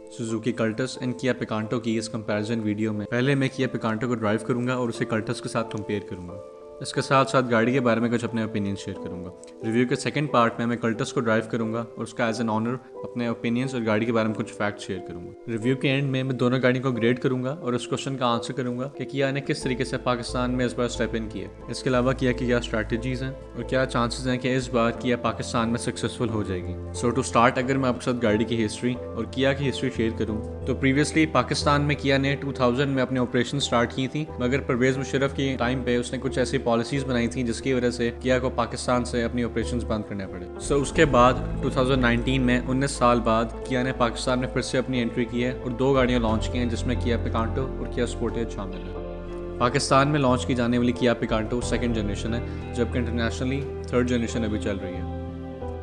Suzuki Cultus and Kia Picanto की इस comparison video में पहले मैं किया पिकांटो को ड्राइव करूंगा और उसे कल्टस के साथ कंपेयर करूंगा। इसके साथ साथ गाड़ी के बारे में कुछ अपने ओपिनियन शेयर करूंगा। रिव्यू के सेकंड पार्ट में मैं कल्टस को ड्राइव करूंगा और उसका एज एन ऑनर अपने ओपिनियंस और गाड़ी के बारे में कुछ फैक्ट शेयर करूंगा। रिव्यू के एंड में मैं दोनों गाड़ी को ग्रेड करूंगा और उस क्वेश्चन का आंसर करूंगा कि किया ने किस तरीके से पाकिस्तान में इस बार स्टेप इन किया। इसके अलावा किया की क्या स्ट्रैटेजीज हैं और क्या चांसेस हैं कि इस बार किया पाकिस्तान में सक्सेसफुल हो जाएगी। सो टू स्टार्ट, अगर मैं आपके साथ गाड़ी की हिस्ट्री और किया की हिस्ट्री शेयर करूँ तो प्रीवियसली पाकिस्तान में किया ने 2000 में अपने ऑपरेशन स्टार्ट की थी, मगर परवेज मुशर्रफ की टाइम पे उसने कुछ ऐसी पॉलिसीज बनाई थी जिसकी वजह से किया को पाकिस्तान से अपनी ऑपरेशंस बंद करने पड़े। सो उसके बाद 2019 में 19 साल बाद किया ने पाकिस्तान में फिर से अपनी एंट्री की है और 2 गाड़ियां लॉन्च की हैं जिसमें किया पिकांटो और किया स्पोर्टेज शामिल है। पाकिस्तान में लॉन्च की जाने वाली किया पिकांटो सेकंड जनरेशन है, जबकि इंटरनेशनली थर्ड जनरेशन अभी चल रही है।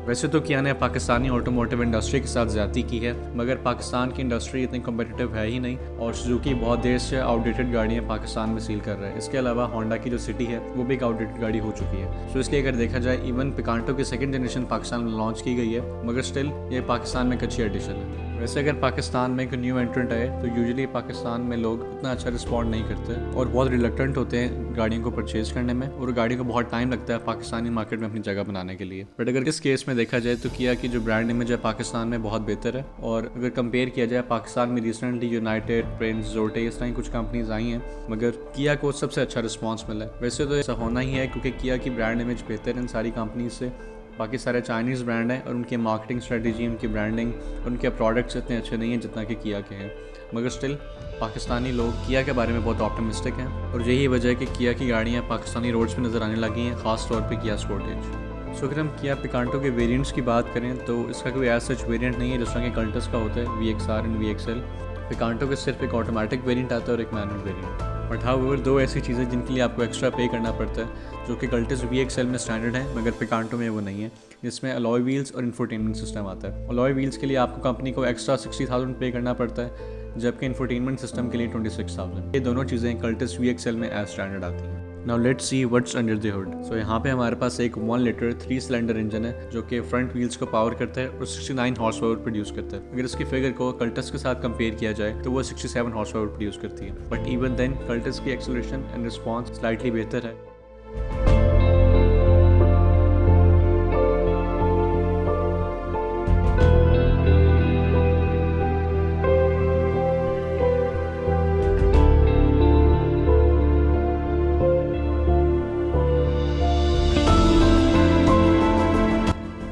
वैसे तो किया ने पाकिस्तानी ऑटोमोटिव इंडस्ट्री के साथ ज़्यादती की है, मगर पाकिस्तान की इंडस्ट्री इतनी कम्पिटिटिव है ही नहीं और सुजुकी बहुत देर से आउटडेटेड गाड़ियाँ पाकिस्तान में सील कर रहा है। इसके अलावा होंडा की जो सिटी है वो भी एक आउटडेटेड गाड़ी हो चुकी है। सो इसलिए अगर देखा जाए इवन पिकांटो की सेकंड जनरेशन पाकिस्तान में लॉन्च की गई है, मगर स्टिल ये पाकिस्तान में एक अच्छी एडिशन है। वैसे अगर पाकिस्तान में एक न्यू एंट्रेंट आए तो यूजुअली पाकिस्तान में लोग इतना अच्छा रिस्पॉन्ड नहीं करते और बहुत रिलक्टेंट होते हैं गाड़ियों को परचेज करने में और गाड़ी को बहुत टाइम लगता है पाकिस्तानी मार्केट में अपनी जगह बनाने के लिए। बट अगर इस केस में देखा जाए तो किया की जो ब्रांड इमेज है पाकिस्तान में बहुत बेहतर है और अगर कंपेयर किया जाए पाकिस्तान में रिसेंटली यूनाइटेड, प्रिंस, जोटे इस तरह की कुछ कंपनीज आई हैं, मगर किया को सबसे अच्छा रिस्पॉन्स मिला है। वैसे तो ऐसा होना ही है क्योंकि किया की ब्रांड इमेज बेहतर है इन सारी कंपनीज से। बाकी सारे चाइनीज़ ब्रांड हैं और उनकी मार्केटिंग स्ट्रेटजी, उनकी ब्रांडिंग, उनके प्रोडक्ट्स इतने अच्छे नहीं हैं जितना कि किया के हैं, मगर स्टिल पाकिस्तानी लोग किया के बारे में बहुत ऑप्टिमिस्टिक हैं और यही वजह है कि किया की गाड़ियाँ पाकिस्तानी रोड्स पर नज़र आने लगी हैं, ख़ास तौर पर किया स्पोर्टेज। सो अगर हम किया पिकांटो के वेरिएंट्स की बात करें तो इसका कोई एज सच वेरिएंट नहीं है जिस तरह के कल्टस का होता है VXR एंड VXL। पिकांटो के सिर्फ एक ऑटोमेटिक वेरिएंट आता है और एक मैनुअल वेरिएंट। बट हाउएवर 2 ऐसी चीज़ें जिनके लिए आपको एक्स्ट्रा पे करना पड़ता है जो कि कल्टस VXL में स्टैंडर्ड है मगर पिकांटो में वो नहीं है, जिसमें अलॉय व्हील्स और इंफोटेनमेंट सिस्टम आता है। अलॉय व्हील्स के लिए आपको कंपनी को एक्स्ट्रा 60,000 पे करना पड़ता है, जबकि इंफोटेनमेंट सिस्टम के लिए 26,000। ये दोनों चीज़ें कल्टस VXL में एज स्टैंडर्ड आती हैं। Now let's see what's under the hood. So यहाँ पे हमारे पास एक 1 लीटर 3 सिलेंडर इंजन है जो कि फ्रंट व्हील्स को पावर करता है और 69 हॉर्स पावर प्रोड्यूस करता है। अगर इसकी फिगर को कल्टस के साथ कंपेयर किया जाए तो वो 67 हॉर्स पावर प्रोड्यूस करती है, बट इवन देन कल्टस की एक्सेलरेशन एंड रिस्पॉन्स स्लाइटली बेहतर है।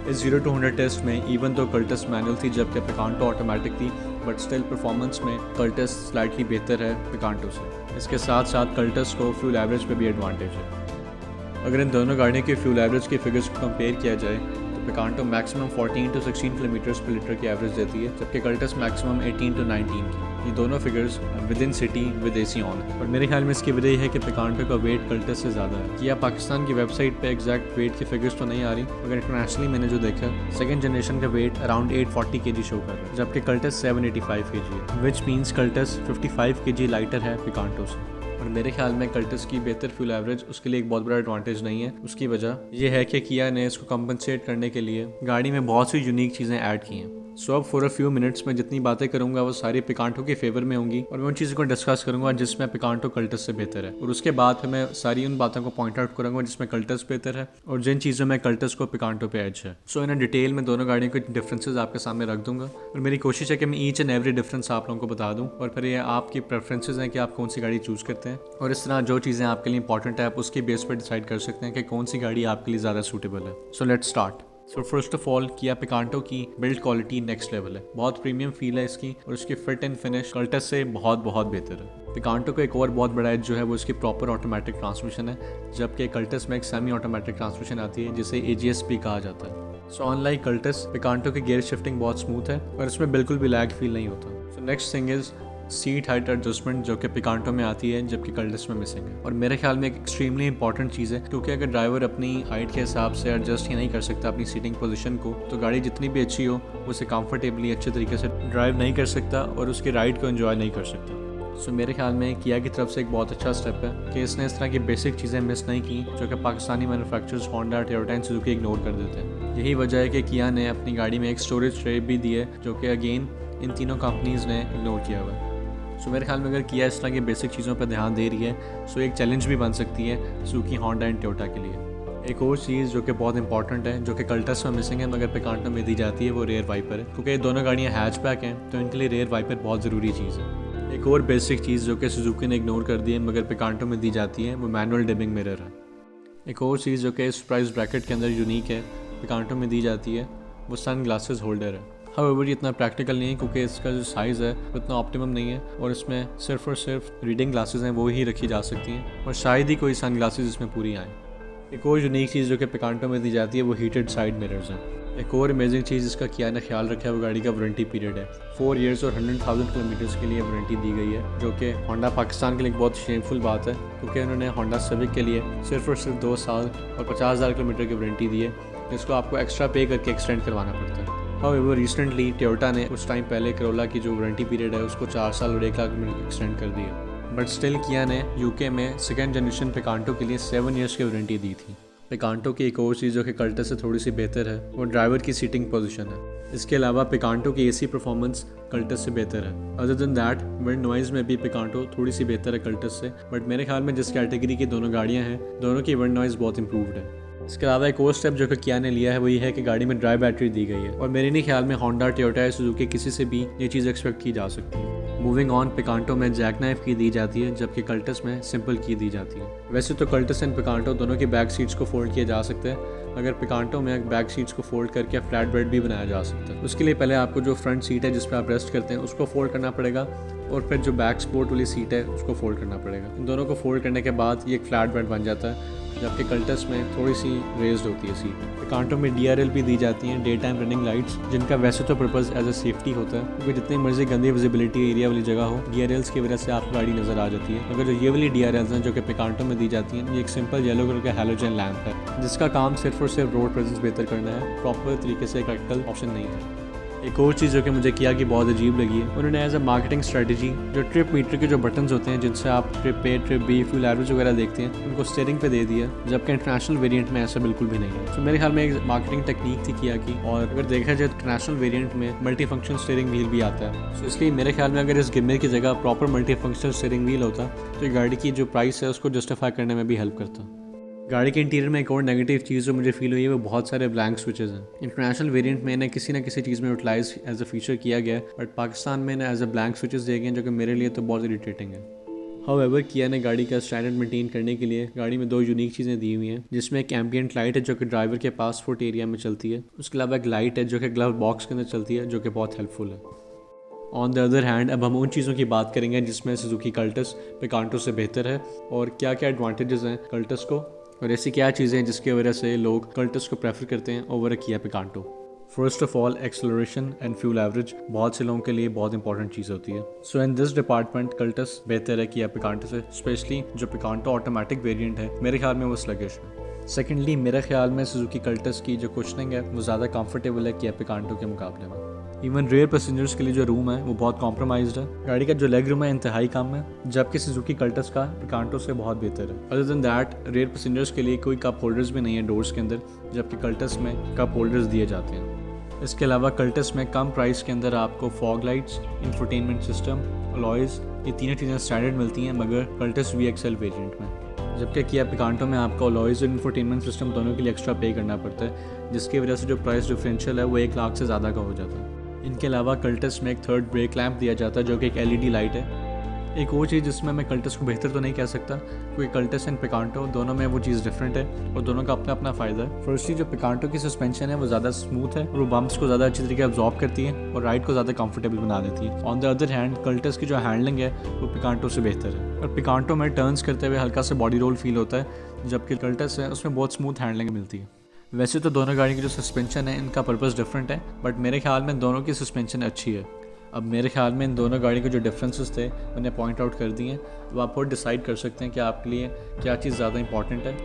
इस 0 to 100 टेस्ट में इवन तो कल्टस मैनुअल थी जबकि पिकांटो ऑटोमेटिक थी, बट स्टिल परफॉर्मेंस में कल्टस स्लाइटली बेहतर है पिकांटो से। इसके साथ साथ कल्टस को फ्यूल एवरेज पे भी एडवांटेज है। अगर इन दोनों गाड़ियों के फ्यूल एवरेज के फिगर्स को कंपेयर किया जाए तो पिकांटो मैक्सिमम 14 to 16 किलोमीटर्स पर लीटर की एवरेज देती है, जबकि कल्टस मैक्सिमम 18 to 19 की। ये दोनों figures with in city with AC on है और मेरे ख्याल में इसकी वजह है कि पिकांटो का वेट कल्टस से ज़्यादा है। किया पाकिस्तान की वेबसाइट पे एग्जैक्ट वेट की फिगर्स तो नहीं आ रही, मगर इंटरनेशनली मैंने जो देखा सेकंड जनरेशन का वेट अराउंड 840 kg शो कर रहा है, जबकि कल्टस 785 kg है, which means Cultus 55 kg lighter है पिकांटो से। और मेरे ख्याल में कल्टस की बेहतर फ्यूल एवरेज उसके लिए एक बहुत बड़ा एडवांटेज नहीं है। उसकी वजह यह है कि किया ने इसको कंपनसेट करने के लिए गाड़ी में बहुत सी यूनिक चीज़ें ऐड की हैं। सो अब फॉर अ फ्यू मिनट्स में जितनी बातें करूंगा वो सारी पिकांटो के फेवर में होंगी और मैं उन चीज़ों को डिस्कस करूंगा जिसमें पिकांटो कल्टस से बेहतर है, और उसके बाद फिर मैं सारी उन बातों को पॉइंट आउट करूंगा जिसमें कल्टस बेहतर है और जिन चीज़ों में कल्टस को पिकांटो पे एज है। सो इन डिटेल में दोनों गाड़ियों के डिफरेंसेस आपके सामने रख दूंगा और मेरी कोशिश है कि मैं ईच एंड एवरी डिफरेंस आप लोगों को बता दूँ और फिर ये आपकी प्रेफरेंसेज हैं कि आप कौन सी गाड़ी चूज़ करते हैं, और इस तरह जो चीज़ें आपके लिए इंपॉर्टेंट है आप उसकी बेस पर डिसाइड कर सकते हैं कि कौन सी गाड़ी आपके लिए ज़्यादा सूटेबल है। So let's start. So first of all Kia Picanto की बिल्ड क्वालिटी नेक्स्ट लेवल है, बहुत प्रीमियम फील है इसकी और उसकी फिट एंड फिनिश कल्टस से बहुत बेहतर है। पिकांटो का एक और बहुत बड़ा एज जो है वो इसकी प्रॉपर ऑटोमेटिक ट्रांसमिशन है, जबकि कल्टस में एक सेमी ऑटोमेटिक ट्रांसमिशन आती है जिसे AGS भी कहा जाता है। सो अनलाइक कल्टस पिकांटो की गियर शिफ्टिंग बहुत स्मूथ है और इसमें बिल्कुल भी लैग फील नहीं होता। So next thing is seat height adjustment जो कि पिकांटो में आती है जबकि कल्टस में मिसिंग है, और मेरे ख्याल में एक एक्सट्रीमली इंपॉर्टेंट चीज़ है क्योंकि अगर ड्राइवर अपनी हाइट के हिसाब से एडजस्ट ही नहीं कर सकता अपनी सीटिंग पोजीशन को तो गाड़ी जितनी भी अच्छी हो उसे कंफर्टेबली अच्छे तरीके से ड्राइव नहीं कर सकता और उसकी राइड को एंजॉय नहीं कर सकता। सो मेरे ख्याल में किया की तरफ से एक बहुत अच्छा स्टेप है कि इसने इस तरह की बेसिक चीज़ें मिस नहीं की जो कि Pakistani manufacturers Honda, Toyota and Suzuki ignore कर देते हैं। यही वजह है कि किया ने अपनी गाड़ी में एक स्टोरेज ट्रे भी दी है जो कि अगेन इन तीनों कंपनीज़ ने इग्नोर किया हुआ है। सो मेरे ख्याल में अगर किया इस तरह की बेसिक चीज़ों पर ध्यान दे रही है सो एक चैलेंज भी बन सकती है सुजुकी, होंडा एंड टोयोटा के लिए। एक और चीज़ जो कि बहुत इंपॉर्टेंट है, जो कि कल्टस में मिसिंग है मगर पिकांटो में दी जाती है, वो रेयर वाइपर है। क्योंकि ये दोनों गाड़ियाँ हैचबैक हैं तो इनके लिए रेयर वाइपर बहुत ज़रूरी चीज़ है। एक और बेसिक चीज़ जो कि सुजुकी ने इग्नोर कर दी है मगर पिकांटो में दी जाती है, वो मैनुअल डिमिंग मिरर है। एक और चीज़ जो कि इस प्राइस ब्रैकेट के अंदर यूनिक है, पिकांटो में दी जाती है, वो सन ग्लासेस होल्डर है। हाउएवर ये इतना प्रैक्टिकल नहीं है क्योंकि इसका जो साइज़ है वो इतना ऑप्टिमम नहीं है और इसमें सिर्फ और सिर्फ रीडिंग ग्लासेस हैं वो ही रखी जा सकती हैं और शायद ही कोई सन ग्लासेस इसमें पूरी आएँ। एक और यूनिक चीज़ जो कि पिकांटो में दी जाती है वो हीटेड साइड मिरर्स हैं। एक और अमेजिंग चीज़ जिसका किया ने ख्याल रखा है वो गाड़ी का वारंटी पीरियड है। 4 ईयर्स और 100,000 किलोमीटर्स के लिए वारंटी दी गई है, जो कि होंडा पाकिस्तान के लिए एक बहुत शेमफुल बात है क्योंकि उन्होंने होंडा सिविक के लिए सिर्फ और सिर्फ 2 साल और 50,000 किलोमीटर की वारंटी दी है, जिसको आपको एक्स्ट्रा पे करके एक्सटेंड करवाना पड़ता है। हाउएवर रिसेंटली टोयोटा ने कुछ टाइम पहले करोला की जो वारंटी पीरियड है उसको 4 साल और 1 लाख किलोमीटर एक्सटेंड कर दिया, बट स्टिल किया ने यूके में सेकेंड जनरेशन पिकांटो के लिए 7 ईयर्स की वारंटी दी थी। पिकांटो की एक और चीज़ जो कि कल्टस से थोड़ी सी बेहतर है वो ड्राइवर की सीटिंग पोजीशन है। इसके अलावा पिकांटो की एसी परफॉर्मेंस कल्टस से बेहतर है। Other than that wind noise में भी पिकांटो थोड़ी सी बेहतर है कल्टस से, बट मेरे ख्याल में जिस कैटेगरी की दोनों गाड़ियाँ हैं दोनों की विंड नॉइज़ बहुत इंप्रूव्ड है। इसके अलावा एक और स्टेप जो कि किया ने लिया है वो ये है कि गाड़ी में ड्राई बैटरी दी गई है और मेरे नहीं ख्याल में होंडा, टोयोटा या सुजुकी किसी से भी ये चीज़ एक्सपेक्ट की जा सकती है। मूविंग ऑन, पिकांटो में जैक नाइफ की दी जाती है जबकि कल्टस में सिंपल की दी जाती है। वैसे तो कल्टस एंड पिकांटो दोनों की बैक सीट्स को फोल्ड किया जा सकता है, अगर पिकांटो में बैक सीट्स को फोल्ड करके फ्लैट बेड भी बनाया जा सकता है। उसके लिए पहले आपको जो फ्रंट सीट है जिस पर आप रेस्ट करते हैं उसको फोल्ड करना पड़ेगा और फिर जो बैक सपोर्ट वाली सीट है उसको फोल्ड करना पड़ेगा। इन दोनों को फोल्ड करने के बाद ये एक फ्लैट बेड बन जाता है, जबकि कल्टस में थोड़ी सी रेज्ड होती है सीट। पिकांटो में DRL भी दी जाती हैं, डे टाइम रनिंग लाइट्स, जिनका वैसे तो पर्पज़ एज अ सेफ्टी होता है क्योंकि जितनी मर्जी गंदी विजिबिलिटी एरिया वाली जगह हो DRLs की वजह से आपकी गाड़ी नज़र आ जाती है। मगर जो ये वाली DRLs हैं जो कि पिकांटो में दी जाती हैं, ये एक सिंपल येलो कलर का हैलोजन लैंप है जिसका काम सिर्फ और सिर्फ रोड प्रेजेंस बेहतर करना है, प्रॉपर तरीके से प्रैक्टिकल ऑप्शन नहीं है। एक और चीज़ जो कि मुझे किया कि बहुत अजीब लगी है, उन्होंने एज अ मार्केटिंग स्ट्रेटजी जो ट्रिप मीटर के जो बटन्स होते हैं जिनसे आप trip A, trip B, fuel average वगैरह देखते हैं, उनको स्टीयरिंग पे दे दिया, जबकि इंटरनेशनल वेरिएंट में ऐसा बिल्कुल भी नहीं है। तो मेरे ख्याल में एक मार्केटिंग टेक्निक थी किया की, और अगर देखा जाए तो इंटरनेशनल वेरिएंट में मल्टी फंक्शन स्टीयरिंग व्हील भी आता है। तो इसलिए मेरे ख्याल में अगर इस गिम्मेर की जगह proper multi functional steering wheel होता तो गाड़ी की जो प्राइस है उसको जस्टिफाई करने में भी हेल्प करता। गाड़ी के इंटीरियर में एक और नेगेटिव चीज़ जो मुझे फील हुई है वो बहुत सारे ब्लैंक स्विचेस हैं। इंटरनेशनल वेरिएंट में इन्हें किसी न किसी चीज़ में यूटिलाइज एज अ फीचर किया गया है, बट पाकिस्तान में इन्हें एज अ ब्लैंक स्विचेस दिए गए हैं जो कि मेरे लिए तो बहुत इरिटेटिंग है। हाउएवर किया ने गाड़ी का स्टैंडर्ड मेंटेन करने के लिए गाड़ी में 2 यूनिक चीज़ें दी हुई हैं, जिसमें एक एम्बियंट लाइट है जो कि ड्राइवर के पासपोर्ट एरिया में चलती है, उसके अलावा एक लाइट है जो कि ग्लव बॉक्स के अंदर चलती है जो कि बहुत हेल्पफुल है। ऑन द अदर हैंड अब हम उन चीज़ों की बात करेंगे जिसमें सुजुकी कल्टस पिकांटो से बेहतर है और क्या क्या एडवांटेजेस हैं कल्टस को और ऐसी क्या चीज़ें हैं जिसकी वजह से लोग कल्टस को प्रेफर करते हैं over Kia Picanto. First of all, acceleration and fuel average बहुत से लोगों के लिए बहुत इंपॉर्टेंट चीज़ होती है। सो इन दिस डिपार्टमेंट कल्टस बेहतर है किया पिकांटो से, स्पेशली जो पिकांटो ऑटोमेटिक वेरिएंट है मेरे ख्याल में वो स्लगिश है। सेकेंडली, मेरे ख्याल में सुजुकी कल्टस की जो कुशनिंग है वो ज़्यादा कंफर्टेबल है किया पिकांटो के मुकाबले में। इवन रेयर पैसेंजर्स के लिए जो रूम है वो बहुत कॉम्प्रोमाइज्ड है। गाड़ी का जो लेग रूम है इंतहाई कम है, जबकि सुजुकी कल्टस का पिकांटो से बहुत बेहतर है। Other than that, rear passengers के लिए कोई कप होल्डर्स भी नहीं है डोर्स के अंदर, जबकि कल्टस में कप होल्डर्स दिए जाते हैं। इसके अलावा कल्टस में कम प्राइस के अंदर आपको fog lights, infotainment system, alloys, ये तीनों चीज़ें स्टैंडर्ड मिलती हैं मगर कल्टस VXL वेरिएंट में, जबकि किया पिकांटो में आपको अलॉयज़ और इंफोटेनमेंट सिस्टम दोनों के लिए एक्स्ट्रा पे करना पड़ता है, जिसकी वजह से जो प्राइस डिफरेंशियल है वो 1 लाख से ज़्यादा का हो जाता है। इनके अलावा कल्टस में एक थर्ड ब्रेक लैंप दिया जाता है जो कि एक LED लाइट है। एक और चीज़ जिसमें मैं कल्टस को बेहतर तो नहीं कह सकता क्योंकि कल्टस एंड पिकांटो दोनों में वो चीज़ डिफरेंट है और दोनों का अपना अपना फ़ायदा है। फर्स्टली जो पिकांटो की सस्पेंशन है वो ज़्यादा स्मूथ है और वो बम्प्स को ज़्यादा अच्छी तरीके अब्जॉर्ब करती है और राइड को ज़्यादा कंफर्टेबल बना देती है। On the other hand, Cultus की जो हैंडलिंग है वो पिकांटो से बेहतर है और पिकांटो में टर्न्स करते हुए हल्का सा बॉडी रोल फील होता है, जबकि कल्टस है उसमें बहुत स्मूथ हैंडलिंग मिलती है। वैसे तो दोनों गाड़ी की जो सस्पेंशन है इनका पर्पस डिफरेंट है, बट मेरे ख्याल में दोनों की सस्पेंशन अच्छी है। अब मेरे ख्याल में इन दोनों गाड़ी के जो डिफरेंसेस थे मैंने पॉइंट आउट कर दिए हैं, तो आप खुद डिसाइड कर सकते हैं कि आपके लिए क्या चीज़ ज़्यादा इंपॉर्टेंट है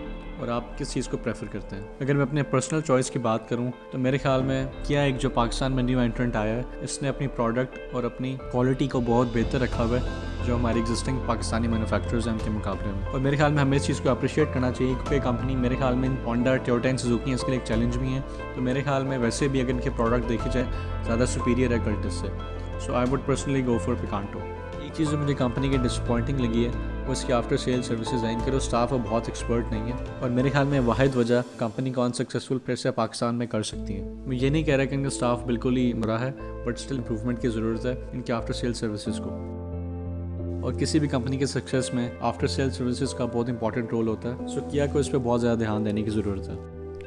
और आप किस चीज़ को प्रेफर करते हैं। अगर मैं अपने पर्सनल चॉइस की बात करूं तो मेरे ख्याल में क्या एक जो पाकिस्तान में न्यू एंट्रेंट आया है इसने अपनी प्रोडक्ट और अपनी क्वालिटी को बहुत बेहतर रखा हुआ है जो हमारे एग्जिस्टिंग पाकिस्तानी मैन्युफैक्चरर्स हैं उनके मुकाबले में, और मेरे ख्याल में हमें इस चीज़ को अप्रिशिएट करना चाहिए क्योंकि कंपनी मेरे ख्याल में होंडा, टोयोटा एंड सुजुकी इसके लिए एक चैलेंज भी है। तो मेरे ख्याल में वैसे भी अगर इनके प्रोडक्ट देखी जाए ज़्यादा सुपीरियर है कल्टस से। So I would personally go for Picanto. एक चीज़ जो मुझे कंपनी की डिसअपॉइंटिंग लगी है वो इसकी आफ्टर सेल सर्विसेज हैं। इनके जो स्टाफ वो बहुत एक्सपर्ट नहीं है और मेरे ख्याल में वाहिद वजह कंपनी कौन सक्सेसफुल फिर से पाकिस्तान में कर सकती है। मैं ये नहीं कह रहा कि इनका स्टाफ बिल्कुल ही बुरा है, बट स्टिल इंप्रूवमेंट की ज़रूरत है इनके आफ्टर सेल सर्विसेज को। और किसी भी कंपनी के सक्सेस में आफ्टर सेल सर्विसेज का बहुत इंपॉर्टेंट रोल होता है। सो किया को इस पर बहुत ज़्यादा ध्यान देने की ज़रूरत है।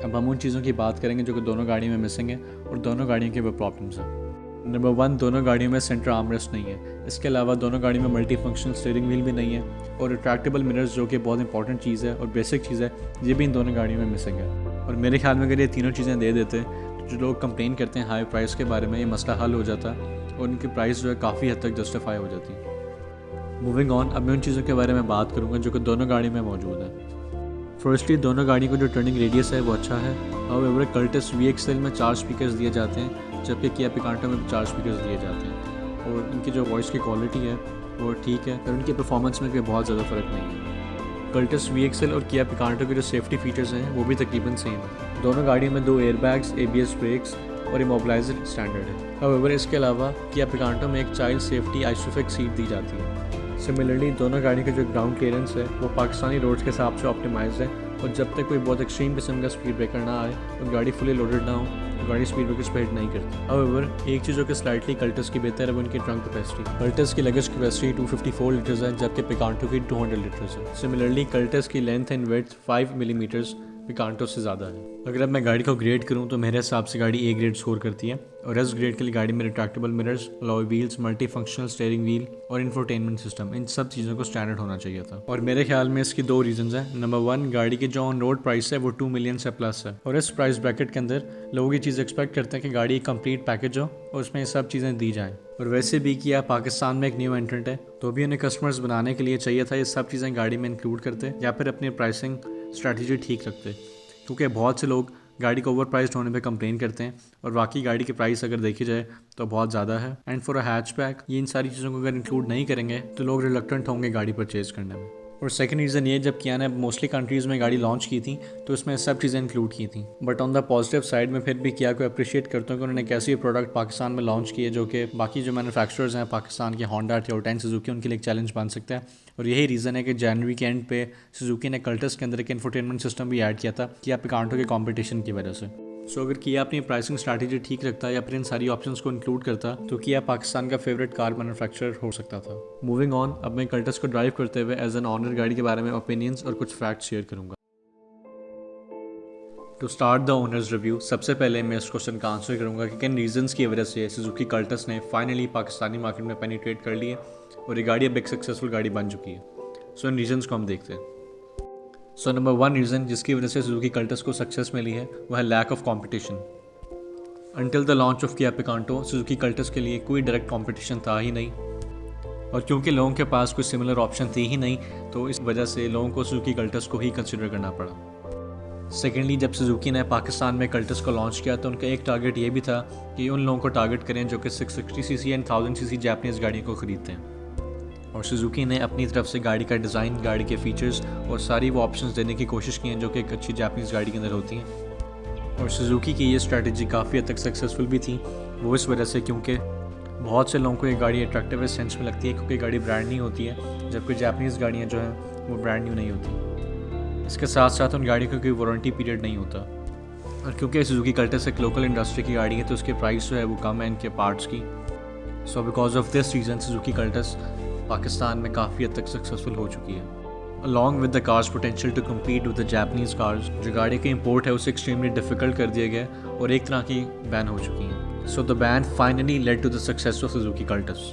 अब हम उन चीज़ों की बात करेंगे जो कि दोनों गाड़ियों में मिसिंग है और दोनों गाड़ियों के वो प्रॉब्लम्स हैं। नंबर 1, दोनों गाड़ियों में सेंटर आर्मरेस्ट नहीं है। इसके अलावा दोनों गाड़ियों में मल्टी फंक्शनल स्टीयरिंग व्हील भी नहीं है और रिट्रैक्टेबल मिरर्स जो कि बहुत इंपॉर्टेंट चीज़ है और बेसिक चीज़ है, ये भी इन दोनों गाड़ियों में मिसिंग है। और मेरे ख्याल में अगर ये तीनों चीज़ें दे देते तो जो लोग कंप्लेन करते हैं हाई प्राइस के बारे में, ये मसला हल हो जाता और उनकी प्राइस जो है काफ़ी हद तक जस्टिफाई हो जाती। मूविंग ऑन, अब मैं उन चीज़ों के बारे में बात करूँगा जो कि दोनों गाड़ियों में मौजूद है। फर्स्टली दोनों गाड़ियों का जो टर्निंग रेडियस है वो अच्छा है। हाउएवर कर्टिस VXL में 4 स्पीकर्स दिए जाते हैं जबकि किया पिकांटो में 4 स्पीकर्स दिए जाते हैं और इनकी जो वॉइस की क्वालिटी है वो ठीक है और उनकी परफॉर्मेंस में कोई बहुत ज़्यादा फ़र्क नहीं है। कर्टिस VXL और किया पिकांटो के जो सेफ्टी फीचर्स हैं वो भी तकरीबन सेम है। दोनों गाड़ियों में 2 एयरबैग्स, ABS ब्रेक्स और इमोबिलाइजर स्टैंडर्ड है। हाउएवर इसके अलावा किया पिकांटो में एक चाइल्ड सेफ्टी आइसोफिक्स सीट दी जाती है। सिमिलरली दोनों गाड़ियों का जो ग्राउंड क्लियरेंस है वो पाकिस्तानी रोड्स के हिसाब से ऑप्टिमाइज है और जब तक कोई बहुत एक्सट्रीम किस्म का स्पीड ब्रेकर ना आए और गाड़ी फुली लोडेड ना हो तो गाड़ी स्पीड ब्रेकर्स पे हिट नहीं करती। हाउएवर एक चीज़ जो कि स्लाइटली कल्टस की बेहतर है वो उनकी ट्रंक कैपेसिटी। कल्टस की लगेज कैपेसिटी 254 लीटर्स है जबकि पिकांटो की 200 लीटर्स है। सिमिलरली कल्टस की length and width 5 millimetres Picanto से ज़्यादा है। अगर अब मैं गाड़ी को ग्रेड करूँ तो मेरे हिसाब से गाड़ी A ग्रेड स्कोर करती है और S ग्रेड के लिए गाड़ी में retractable mirrors, alloy wheels, multi functional steering wheel और इंफोटेनमेंट सिस्टम, इन सब चीज़ों को स्टैंडर्ड होना चाहिए था। और मेरे ख्याल में इसकी 2 रीजंस हैं। नंबर 1, गाड़ी की जो ऑन रोड प्राइस है वो 2 मिलियन से प्लस है और इस प्राइस ब्रैकेट के अंदर लोग ये चीज़ एक्सपेक्ट करते हैं कि गाड़ी एक कंप्लीट पैकेज हो और उसमें ये सब चीज़ें दी जाएँ। और वैसे भी किया पाकिस्तान में एक न्यू एंट्रेंट है तो भी उन्हें कस्टमर्स बनाने के लिए चाहिए था ये सब चीज़ें गाड़ी में इंक्लूड करते या फिर अपनी प्राइसिंग स्ट्रैटेजी ठीक रखते, क्योंकि बहुत से लोग गाड़ी को ओवर प्राइस्ड होने पे कंप्लेन करते हैं और वाकई गाड़ी की प्राइस अगर देखी जाए तो बहुत ज़्यादा है। एंड फॉर अ हैचबैक ये इन सारी चीज़ों को अगर इंक्लूड नहीं करेंगे तो लोग रिलक्टेंट होंगे गाड़ी परचेज़ करने में। और सेकंड रीज़न ये, जब किया ने मोस्टली कंट्रीज़ में गाड़ी लॉन्च की थी तो इसमें सब चीज़ें इंक्लूड की थी। But on the positive side में फिर भी किया को अप्रिशिएट करता हूँ कि उन्होंने कैसे प्रोडक्ट पाकिस्तान में लॉन्च किए जो कि बाकी जो मैन्युफैक्चरर्स हैं पाकिस्तान के, होंडा, टोयोटा, सुजुकी, उनके लिए एक चैलेंज बन सकता है। और यही रीज़न है कि जनवरी के एंड पे सुजुकी ने कल्टस के अंदर एक इंफोटेनमेंट सिस्टम भी ऐड किया था किया पिकांटो के कॉम्पिटिशन की वजह से। सो अगर किया अपनी प्राइसिंग स्ट्रैटेजी ठीक रखता या फिर इन सारी ऑप्शंस को इंक्लूड करता तो किया पाकिस्तान का फेवरेट कार मैन्युफैक्चरर हो सकता था। मूविंग ऑन, अब मैं कल्टस को ड्राइव करते हुए एज एन ऑनर गाड़ी के बारे में ओपिनियंस और कुछ फैक्ट्स शेयर करूंगा। To start the owners review, सबसे पहले मैं इस क्वेश्चन का आंसर करूंगा कि किन रीजंस की वजह से सुजुकी कल्टस ने फाइनली पाकिस्तानी मार्केट में पेनिट्रेट कर ली है और ये गाड़ी अब एक सक्सेसफुल गाड़ी बन चुकी है। सो इन रीजंस को हम देखते हैं। सो नंबर 1 रीज़न जिसकी वजह से सुजुकी कल्टस को सक्सेस मिली है वह है lack of competition. Until the launch of Kia Picanto Suzuki Cultus के लिए कोई डायरेक्ट कंपटीशन था ही नहीं और क्योंकि लोगों के पास कोई सिमिलर ऑप्शन थी ही नहीं तो इस वजह से लोगों को सुजुकी कल्टस को ही कंसिडर करना पड़ा। सेकेंडली, जब सुजुकी ने पाकिस्तान में कल्टस को लॉन्च किया तो उनका एक टारगेट ये भी था कि उन लोगों को टारगेट करें जो कि 660cc एंड 1000cc जापानीज़ गाड़ियों को ख़रीदते हैं। और सुजुकी ने अपनी तरफ से गाड़ी का डिज़ाइन, गाड़ी के फीचर्स और सारी वो ऑप्शंस देने की कोशिश की हैं जो कि एक अच्छी जापानीज़ गाड़ी के अंदर होती हैं। और सुजुकी की ये स्ट्रैटेजी काफ़ी हद तक सक्सेसफुल भी थी, वो इस वजह से क्योंकि बहुत से लोगों को ये गाड़ी अट्रैक्टिव सेंस में लगती है क्योंकि गाड़ी ब्रांड नहीं होती है, जबकि जापानीज़ गाड़ियाँ जो हैं वो ब्रांड न्यू नहीं होती। इसके साथ साथ उन गाड़ियों का कोई वारंटी पीरियड नहीं होता और क्योंकि सुजुकी कल्टस एक लोकल इंडस्ट्री की गाड़ी है तो उसके प्राइस जो है वो कम है इनके पार्ट्स की। So because of this reason Suzuki Cultus Pakistan में काफ़ी हद तक सक्सेसफुल हो चुकी है। Along with the cars potential to compete with the Japanese cars, जो गाड़ी का इंपोर्ट है उसे एक्सट्रीमली डिफिकल्ट कर दिया गया और एक तरह की बैन हो चुकी हैं। So the ban finally led to the success of Suzuki Cultus.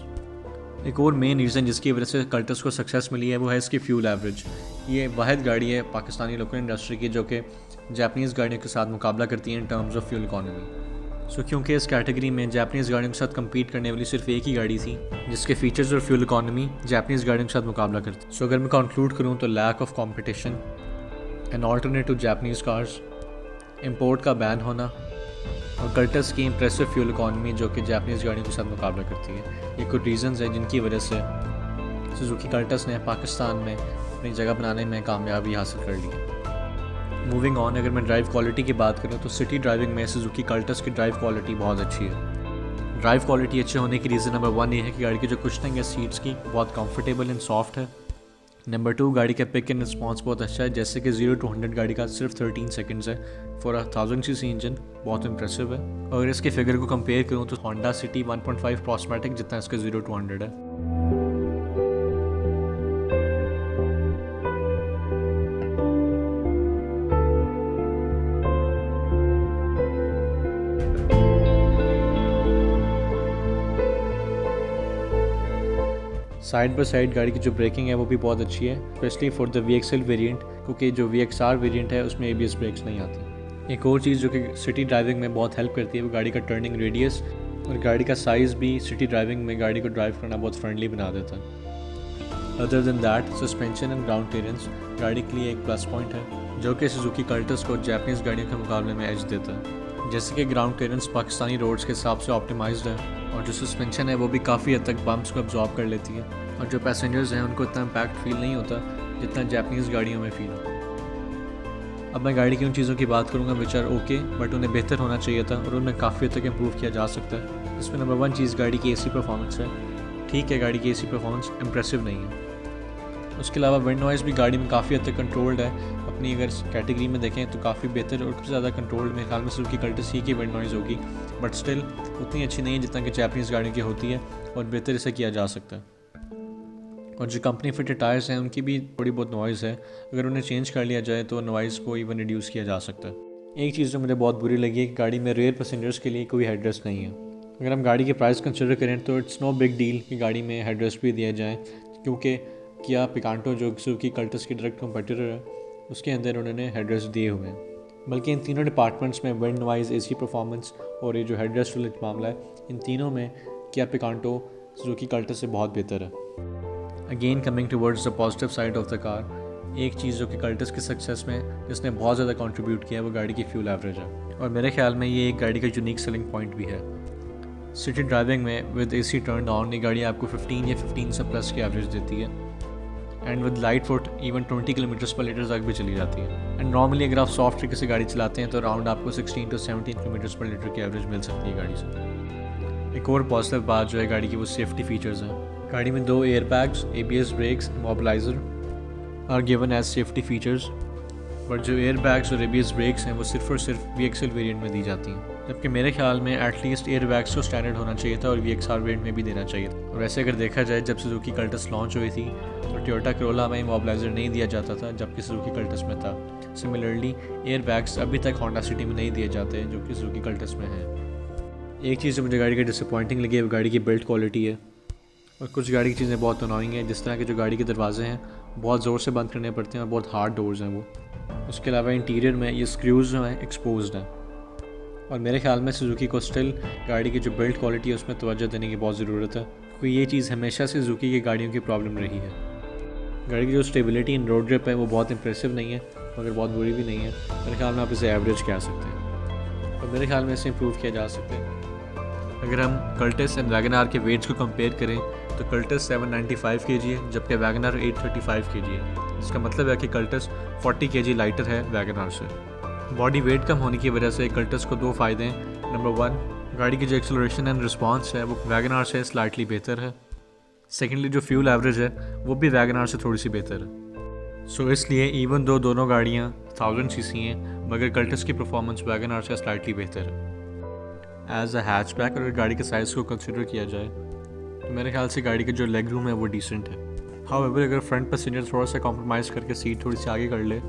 एक और मेन रीज़न जिसकी वजह से कल्टस को सक्सेस मिली है वो है इसकी फ्यूल एवरेज। ये वाहिद गाड़ी है पाकिस्तानी लोकल इंडस्ट्री की जो कि जापानीज़ गाड़ियों के साथ मुकाबला करती है in terms of fuel economy. So क्योंकि इस कैटेगरी में जापानीज़ गाड़ियों के साथ कम्पीट करने वाली सिर्फ एक ही गाड़ी थी जिसके फीचर्स और फ्यूल इकॉनमी जापानीज़ गाड़ियों के साथ मुकाबला करती। सो अगर मैं कंक्लूड करूँ तो lack of competition, an alternate to Japanese cars, import का बैन होना और कल्टस की इंप्रेसिव फ्यूल इकॉनमी जो कि जापानीज़ गाड़ियों के साथ मुकाबला करती है, ये कुछ रीजंस हैं जिनकी वजह से सुजुकी कल्टस ने पाकिस्तान में अपनी जगह बनाने में कामयाबी हासिल कर ली है। मूविंग ऑन, अगर मैं ड्राइव क्वालिटी की बात करूँ तो सिटी ड्राइविंग में सुजुकी कल्टस की ड्राइव क्वालिटी बहुत अच्छी है। ड्राइव क्वालिटी अच्छे होने की रीज़न नंबर 1 ये है कि गाड़ी की जो कुशनिंग है सीट्स की बहुत कंफर्टेबल एंड सॉफ्ट है। नंबर 2 गाड़ी का पिक एंड रिस्पॉन्स बहुत अच्छा है, जैसे कि 0 to 100 गाड़ी का सिर्फ 13 सेकंड्स है फॉर 1000cc इंजन, बहुत इंप्रेसिव है। अगर इसके फिगर को कंपेयर करूँ तो होंडा सिटी 1.5 प्रोस्मैटिक जितना इसका 0 to 100 है। साइड बाय साइड गाड़ी की जो ब्रेकिंग है वो भी बहुत अच्छी है, specially for the VXL variant, क्योंकि जो VXR वेरिएंट है उसमें ABS ब्रेक्स नहीं आती। एक और चीज़ जो कि सिटी ड्राइविंग में बहुत हेल्प करती है वो गाड़ी का टर्निंग रेडियस, और गाड़ी का साइज़ भी सिटी ड्राइविंग में गाड़ी को ड्राइव करना बहुत फ्रेंडली बना देता है। Other than that suspension and ground clearance गाड़ी के लिए एक प्लस पॉइंट है, जो कि सुजुकी कल्टस को जापानीज़ गाड़ियों के मुकाबले में एज देता है। जैसे कि ग्राउंड क्लियरेंस पाकिस्तानी रोड्स के हिसाब से ऑप्टिमाइज्ड है, और जो सस्पेंशन है वो भी काफ़ी हद तक बम्प्स को अब्जॉर्ब कर लेती है, और जो पैसेंजर्स हैं उनको इतना इम्पैक्ट फील नहीं होता जितना जापानीज़ गाड़ियों में फील होता। अब मैं गाड़ी की उन चीज़ों की बात करूँगा विच आर ओके बट उन्हें बेहतर होना चाहिए था और उनमें काफ़ी हद तक इम्प्रूव किया जा सकता है। इसमें नंबर 1 चीज़ गाड़ी की AC परफॉर्मेंस है। ठीक है, गाड़ी की AC परफॉर्मेंस इम्प्रेसिव नहीं है। उसके अलावा विंड नॉइज़ भी गाड़ी में काफ़ी हद तक कंट्रोल्ड है। अपनी अगर कैटेगरी में देखें तो काफ़ी बेहतर और कुछ ज़्यादा कंट्रोल्ड मेरे ख्याल में सुजुकी कल्टस ही की विंड नॉइज़ होगी, बट स्टिल उतनी अच्छी नहीं है जितना कि जापानीज़ गाड़ियों की होती है, और बेहतर इसे किया जा सकता है। और जो कंपनी फिटेड टायर्स हैं उनकी भी थोड़ी बहुत नॉइज़ है, अगर उन्हें चेंज कर लिया जाए तो नॉइज़ को इवन रिड्यूस किया जा सकता है। एक चीज़ जो मुझे बहुत बुरी लगी है कि गाड़ी में रेयर पैसेंजर्स के लिए कोई हेडरेस्ट नहीं है। अगर हम गाड़ी के प्राइस कंसिडर करें तो इट्स नो बिग डील कि गाड़ी में हेडरेस्ट भी दिया जाए, क्योंकि किया पिकांटो जो सुजुकी कल्टस की डायरेक्ट कंपटीटर है उसके अंदर उन्होंने हेडरेस्ट दिए हुए हैं। बल्कि इन तीनों डिपार्टमेंट्स में विंड नॉइज़, AC परफॉर्मेंस और ये जो हेडरेस्ट वाला मामला है, इन तीनों में किया पिकांटो सुजुकी कल्टस से बहुत बेहतर है। Again coming towards the positive side of the car, एक चीज़ जो कि कल्टस के सक्सेस में जिसने बहुत ज़्यादा कंट्रीब्यूट किया है वो गाड़ी की फ्यूल एवरेज है, और मेरे ख्याल में ये एक गाड़ी का यूनिक सेलिंग पॉइंट भी है। सिटी ड्राइविंग में विद AC टर्न ऑन ये गाड़ी आपको 15 या 15 से प्लस की एवरेज देती है, and with light foot even 20 kilometre पर लीटर तक भी चली जाती है। एंड नॉर्मली अगर आप सॉफ्ट तरीके से गाड़ी चलाते हैं तो अराउंड आपको 16 to 17 किलोमीटर पर लीटर की एवरेज मिल सकती है गाड़ी से। एक और पॉजिटिव बात जो है गाड़ी की वो सेफ्टी फीचर्स हैं। गाड़ी में 2 air bags, ABS brakes, immobiliser are given as safety features, but जो एयर बैग्स और ABS ब्रेक्स हैं वो सिर्फ और सिर्फ VXL वेरिएंट में दी जाती हैं, जबकि मेरे ख्याल में एटलीस्ट एयर बैग्स को स्टैंडर्ड होना चाहिए था और VXR वेरिएंट में भी देना चाहिए था। और वैसे अगर देखा जाए जब सुजुकी कल्टस लॉन्च हुई थी तो टोयोटा करोला में इमोबिलाइजर नहीं दिया जाता था, जबकि सुजुकी कल्टस में था। सिमिलरली एयर बैग्स अभी तक होंडा सिटी में नहीं दिए जाते हैं जो कि सुजुकी कल्टस में है। एक चीज़ जो मुझे गाड़ी की डिसअपॉइंटिंग लगी है वो गाड़ी की बिल्ड क्वालिटी है, और कुछ गाड़ी की चीज़ें बहुत अनोइंग हैं, जिस तरह के जो गाड़ी के दरवाजे हैं बहुत ज़ोर से बंद करने पड़ते हैं और बहुत हार्ड डोर्स हैं वो। उसके अलावा इंटीरियर में ये स्क्रूज जो हैं एक्सपोज्ड हैं, और मेरे ख्याल में सुजुकी को स्टिल गाड़ी की जो बिल्ड क्वालिटी है उसमें तवज्जो देने की बहुत ज़रूरत है, क्योंकि ये चीज़ हमेशा से सुजुकी की गाड़ियों की प्रॉब्लम रही है। गाड़ी की जो स्टेबिलिटी इन रोड ग्रिप है वो बहुत इंप्रेसिव नहीं है, मगर बहुत बुरी भी नहीं है। मेरे ख्याल में आप इसे एवरेज कह सकते हैं, और मेरे ख्याल में इसे इम्प्रूव किया जा सकता है। अगर हम कल्टस एंड वैगनआर के वेट्स को कंपेयर करें तो कल्टस 795 kg है, जबकि वैगनआर 835 kg है, जिसका मतलब है कि कल्टस 40 kg लाइटर है वैगनआर से। बॉडी वेट कम होने की वजह से कल्टस को 2 फ़ायदे हैं। नंबर 1, गाड़ी की जो एक्सेलरेशन एंड रिस्पांस है वो वैगनआर से स्लाइटली बेहतर है। सेकेंडली जो फ्यूल एवरेज है वो भी वैगनआर से थोड़ी सी बेहतर है। सो इसलिए इवन दो दोनों गाड़ियाँ 1000cc हैं, मगर कल्टस की परफॉर्मेंस वैगनआर से स्लाइटली बेहतर है। एज अ हैचबैक अगर गाड़ी के साइज़ को कंसिडर किया जाए तो मेरे ख्याल से गाड़ी का जो लेग रूम है वो डिसेंट है। हाउएवर अगर फ्रंट पैसेंजर थोड़ा सा कॉम्प्रोमाइज़ करके सीट थोड़ी सी आगे कर ले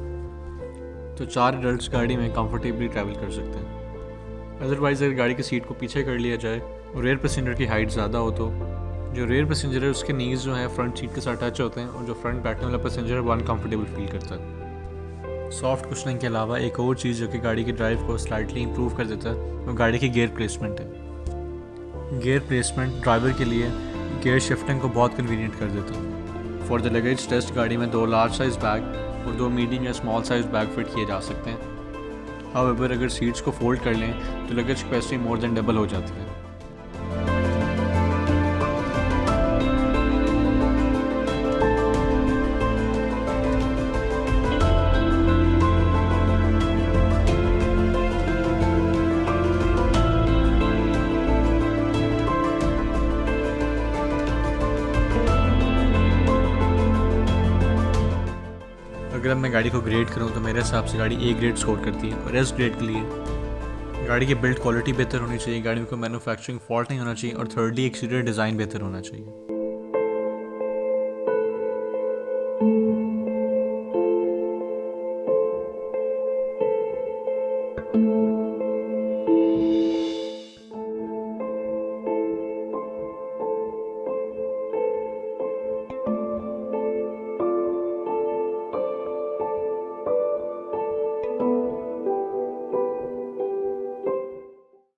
तो 4 एडल्ट्स गाड़ी में कंफर्टेबली ट्रैवल कर सकते हैं। अदरवाइज़ अगर गाड़ी की सीट को पीछे कर लिया जाए और रेयर पैसेंजर की हाइट ज़्यादा हो तो जो रेयर पैसेंजर है उसके नीज़ जो है फ्रंट सीट के साथ टच होते हैं, और जो फ्रंट बैठने वाला पैसेंजर है वो अनकम्फर्टेबल फील करता है। सॉफ्ट कुशनिंग के अलावा एक और चीज़ जो कि गाड़ी की ड्राइव को स्लाइटली इंप्रूव कर देता है वो गाड़ी की गियर प्लेसमेंट है। गियर प्लेसमेंट ड्राइवर के लिए गियर शिफ्टिंग को बहुत कन्वीनियंट कर देता है। फॉर द लगेज टेस्ट गाड़ी में 2 लार्ज साइज़ बैग और 2 मीडियम या स्मॉल साइज़ बैग फिट किए जा सकते हैं। हाउएवर अगर सीट्स को फोल्ड कर लें तो luggage capacity more than double हो जाती है। अगर मैं गाड़ी को ग्रेड करूँ तो मेरे हिसाब से गाड़ी ए ग्रेड स्कोर करती है। और एस ग्रेड के लिए गाड़ी की बिल्ड क्वालिटी बेहतर होनी चाहिए, गाड़ी को मैन्युफैक्चरिंग फॉल्ट नहीं होना चाहिए, और थर्डली एक्सटीरियर डिज़ाइन बेहतर होना चाहिए।